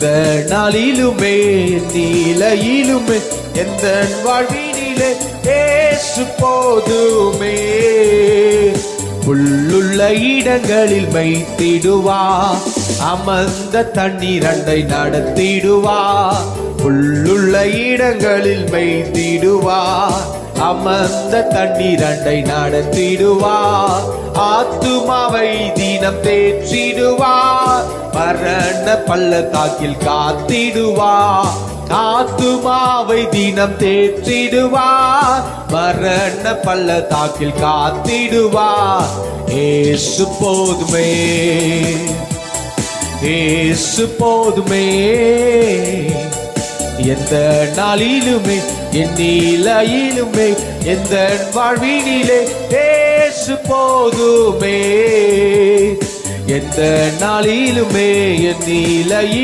எந்த நாளிலுமே நீலையிலுமே எந்த வாழ்வினிலே இயேசு போதுமே. புல்லுள்ள இடங்களில் வைத்திடுவா, அமர்ந்த தண்ணீரண்டை நடத்திடுவா. புல்லுள்ள இடங்களில் வைத்திடுவா, அமர்ந்த தண்ணீரண்டை நடத்திடுவா. ஆத்துமாவை தினம் தேற்றிடுவா, மரண பள்ளத்தாக்கில் காத்திடுவா. ஆத்துமாவை தினம் தேற்றிடுவா, மரண பள்ளத்தாக்கில் காத்திடுவா. இயேசு போதுமே, இயேசு போதுமே. எந்த நாளிலுமே என் நிலையிலுமே எந்த வாழ்வினிலே இயேசு போதுமே. எந்த நாளிலுமே என் நிலையிலும்